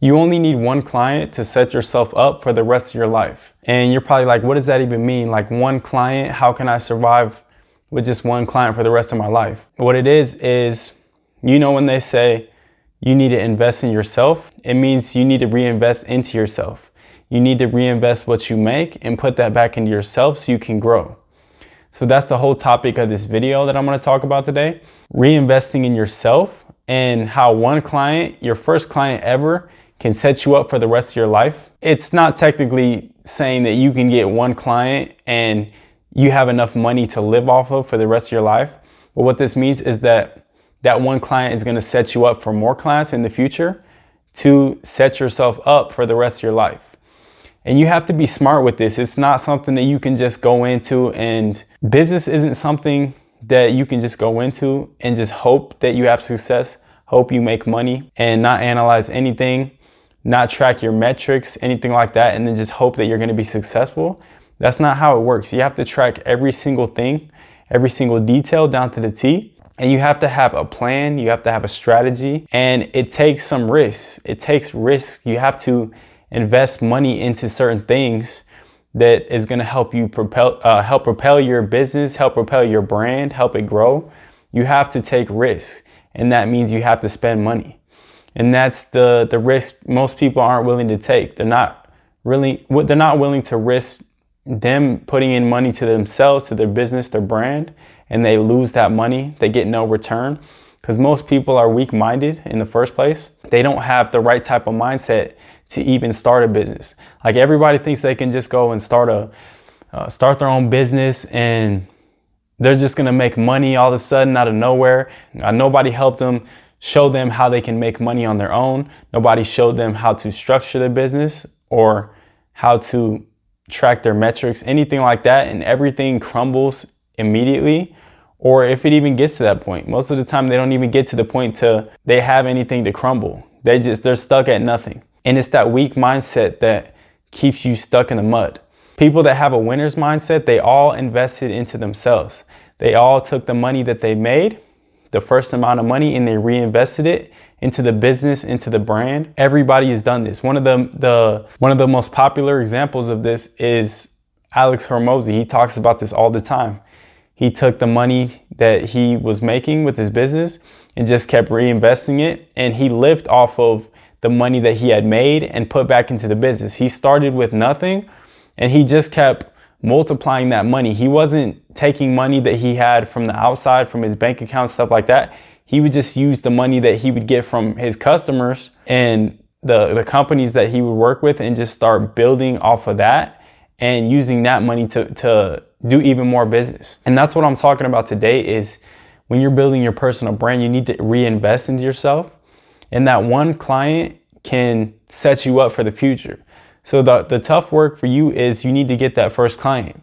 You only need one client to set yourself up for the rest of your life. And you're probably like, what does that even mean? Like one client, how can I survive with just one client for the rest of my life? What it is, when they say you need to invest in yourself, it means you need to reinvest into yourself. You need to reinvest what you make and put that back into yourself so you can grow. So that's the whole topic of this video that I'm going to talk about today. Reinvesting in yourself and how one client, your first client ever, can set you up for the rest of your life. It's not technically saying that you can get one client and you have enough money to live off of for the rest of your life. But what this means is that one client is going to set you up for more clients in the future to set yourself up for the rest of your life. And you have to be smart with this. It's not something that you can just go into, and business isn't something that you can just go into and just hope that you have success, hope you make money and not analyze anything, not track your metrics, anything like that, and then just hope that you're going to be successful. That's not how it works. You have to track every single thing, every single detail down to the T, and you have to have a plan, you have to have a strategy, and it takes some risks. It takes risk. You have to invest money into certain things that is going to help you help propel your business, help propel your brand, help it grow. You have to take risks, and that means you have to spend money. And that's the risk most people aren't willing to take. They're not willing to risk them putting in money to themselves, to their business, their brand, and they lose that money. They get no return because most people are weak-minded in the first place. They don't have the right type of mindset to even start a business. Like everybody thinks they can just go and start their own business and they're just gonna make money all of a sudden out of nowhere. Nobody helped them, show them how they can make money on their own. Nobody showed them how to structure their business or how to track their metrics, anything like that, and everything crumbles immediately. Or if it even gets to that point, most of the time they don't even get to the point they have anything to crumble. They're stuck at nothing. And it's that weak mindset that keeps you stuck in the mud. People that have a winner's mindset, they all invested into themselves. They all took the money that they made, the first amount of money, and they reinvested it into the business, into the brand. Everybody has done this. One of the most popular examples of this is Alex Hormozi. He talks about this all the time. He took the money that he was making with his business and just kept reinvesting it, and he lived off of the money that he had made and put back into the business. He started with nothing and he just kept multiplying that money. He wasn't taking money that he had from the outside, from his bank account, stuff like that. He would just use the money that he would get from his customers and the companies that he would work with and just start building off of that and using that money to do even more business. And that's what I'm talking about today is when you're building your personal brand, you need to reinvest into yourself. And that one client can set you up for the future. So the tough work for you is you need to get that first client.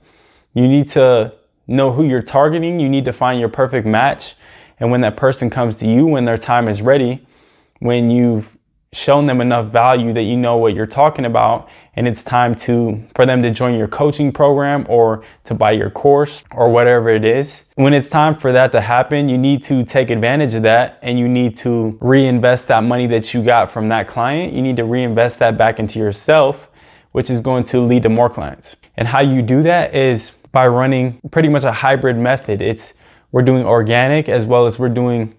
You need to know who you're targeting. You need to find your perfect match. And when that person comes to you, when their time is ready, when you've shown them enough value that you know what you're talking about, and it's time for them to join your coaching program or to buy your course or whatever it is. When it's time for that to happen, you need to take advantage of that and you need to reinvest that money that you got from that client. You need to reinvest that back into yourself, which is going to lead to more clients. And how you do that is by running pretty much a hybrid method. We're doing organic as well as we're doing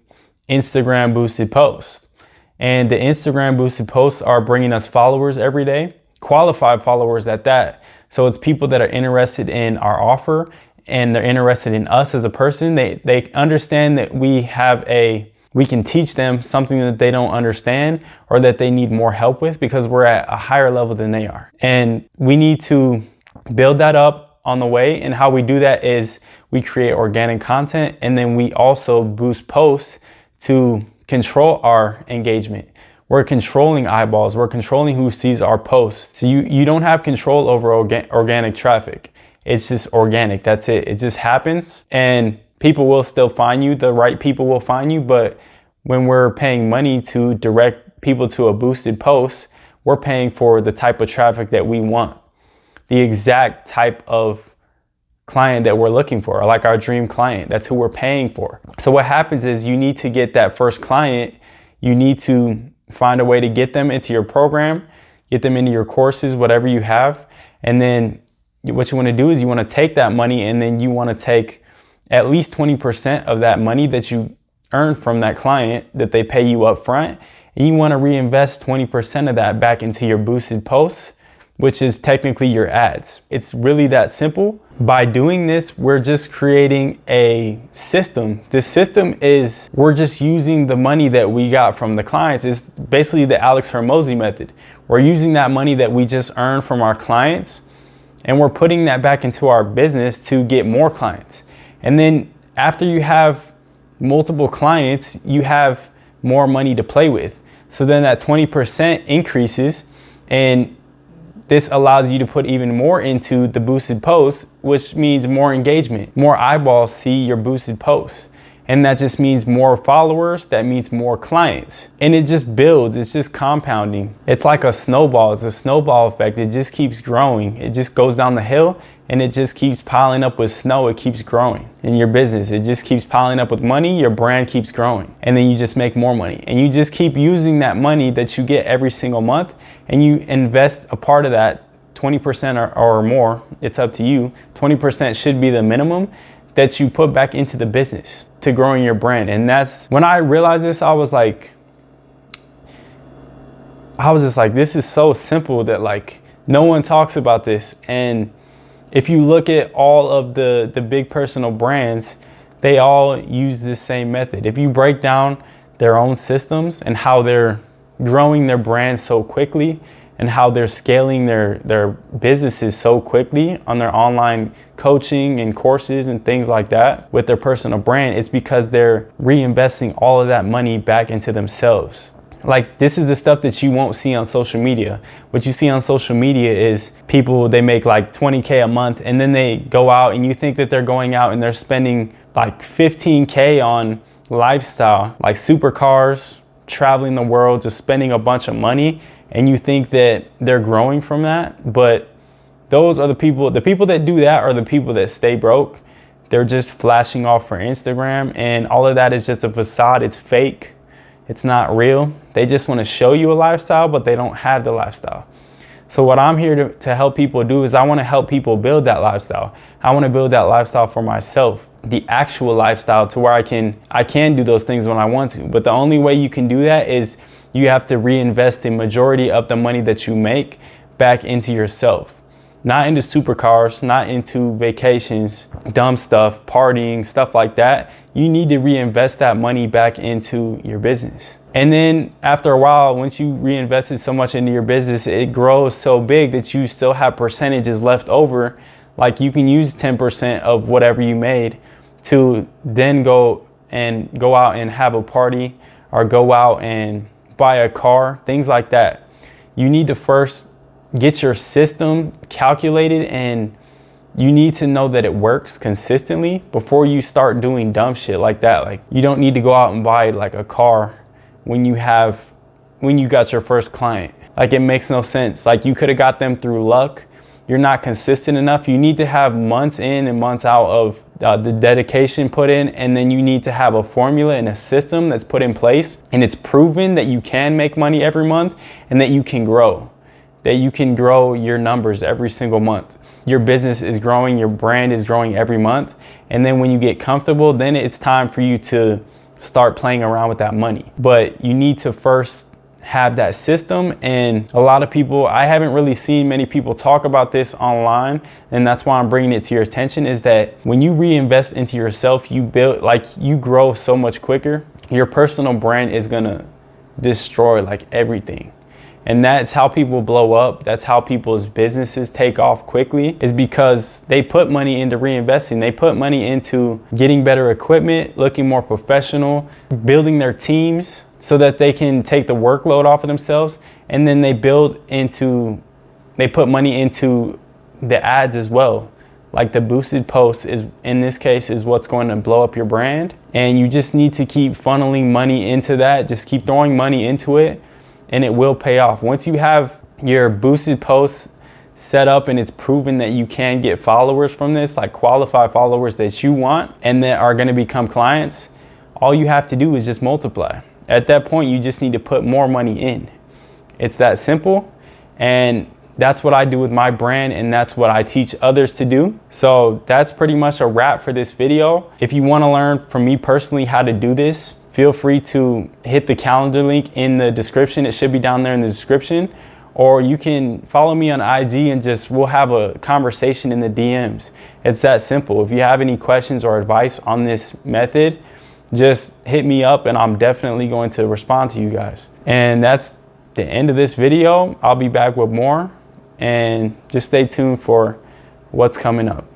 Instagram boosted posts. And the Instagram boosted posts are bringing us followers every day, qualified followers at that. So it's people that are interested in our offer and they're interested in us as a person. They understand that we can teach them something that they don't understand or that they need more help with because we're at a higher level than they are. And we need to build that up on the way. And how we do that is we create organic content and then we also boost posts to control our engagement. We're controlling eyeballs. We're controlling who sees our posts. So you don't have control over organic traffic. It's just organic. That's it. It just happens and people will still find you. The right people will find you. But when we're paying money to direct people to a boosted post, we're paying for the type of traffic that we want, the exact type of client that we're looking for, like our dream client. That's who we're paying for. So what happens is you need to get that first client. You need to find a way to get them into your program, get them into your courses, whatever you have. And then what you want to do is you want to take that money, and then you want to take at least 20% of that money that you earn from that client that they pay you up front. And you want to reinvest 20% of that back into your boosted posts, which is technically your ads. It's really that simple. By doing this, we're just creating a system. This system is, we're just using the money that we got from the clients. It's basically the Alex Hormozi method. We're using that money that we just earned from our clients, and we're putting that back into our business to get more clients. And then after you have multiple clients, you have more money to play with. So then that 20% increases, and this allows you to put even more into the boosted posts, which means more engagement. More eyeballs see your boosted posts. And that just means more followers, that means more clients. And it just builds, it's just compounding. It's like a snowball, it's a snowball effect. It just keeps growing. It just goes down the hill, and it just keeps piling up with snow. It keeps growing in your business. It just keeps piling up with money. Your brand keeps growing, and then you just make more money. And you just keep using that money that you get every single month, and you invest a part of that, 20% or more. It's up to you. 20% should be the minimum that you put back into the business to growing your brand. And that's when I realized this, I was just like, this is so simple that like no one talks about this. And if you look at all of the big personal brands, they all use this same method. If you break down their own systems and how they're growing their brands so quickly, and how they're scaling their businesses so quickly on their online coaching and courses and things like that with their personal brand, it's because they're reinvesting all of that money back into themselves. Like, this is the stuff that you won't see on social media. What you see on social media is people, they make like 20K a month, and then they go out, and you think that they're going out and they're spending like 15K on lifestyle, like supercars, traveling the world, just spending a bunch of money. And you think that they're growing from that, but those are the people that do that are the people that stay broke. They're just flashing off for Instagram, and all of that is just a facade. It's fake. It's not real. They just want to show you a lifestyle, but they don't have the lifestyle. So what I'm here to help people do is I want to help people build that lifestyle. I want to build that lifestyle for myself, the actual lifestyle, to where I can do those things when I want to. But the only way you can do that is you have to reinvest the majority of the money that you make back into yourself. Not into supercars, not into vacations, dumb stuff, partying, stuff like that. You need to reinvest that money back into your business. And then after a while, once you reinvested so much into your business, it grows so big that you still have percentages left over. Like, you can use 10% of whatever you made to then go out and have a party, or go out and buy a car, things like that. You need to first get your system calculated, and you need to know that it works consistently before you start doing dumb shit like that. Like, you don't need to go out and buy like a car when you got your first client. Like, it makes no sense. Like, you could have got them through luck. You're not consistent enough. You need to have months in and months out of the dedication put in, and then you need to have a formula and a system that's put in place, and it's proven that you can make money every month, and that you can grow your numbers every single month. Your business is growing, your brand is growing every month, and then when you get comfortable, then it's time for you to start playing around with that money. But you need to first have that system. And a lot of people, I haven't really seen many people talk about this online, and that's why I'm bringing it to your attention, is that when you reinvest into yourself, you grow so much quicker. Your personal brand is gonna destroy like everything. And that's how people blow up. That's how people's businesses take off quickly, is because they put money into reinvesting. They put money into getting better equipment, looking more professional, building their teams so that they can take the workload off of themselves. And then they put money into the ads as well. Like, the boosted posts is, in this case, is what's going to blow up your brand. And you just need to keep funneling money into that. Just keep throwing money into it, and it will pay off. Once you have your boosted posts set up and it's proven that you can get followers from this, like qualified followers that you want and that are going to become clients, all you have to do is just multiply. At that point, you just need to put more money in. It's that simple. And that's what I do with my brand, and that's what I teach others to do. So that's pretty much a wrap for this video. If you want to learn from me personally how to do this, feel free to hit the calendar link in the description. It should be down there in the description. Or you can follow me on IG and we'll have a conversation in the DMs. It's that simple. If you have any questions or advice on this method, just hit me up and I'm definitely going to respond to you guys. And that's the end of this video. I'll be back with more, and just stay tuned for what's coming up.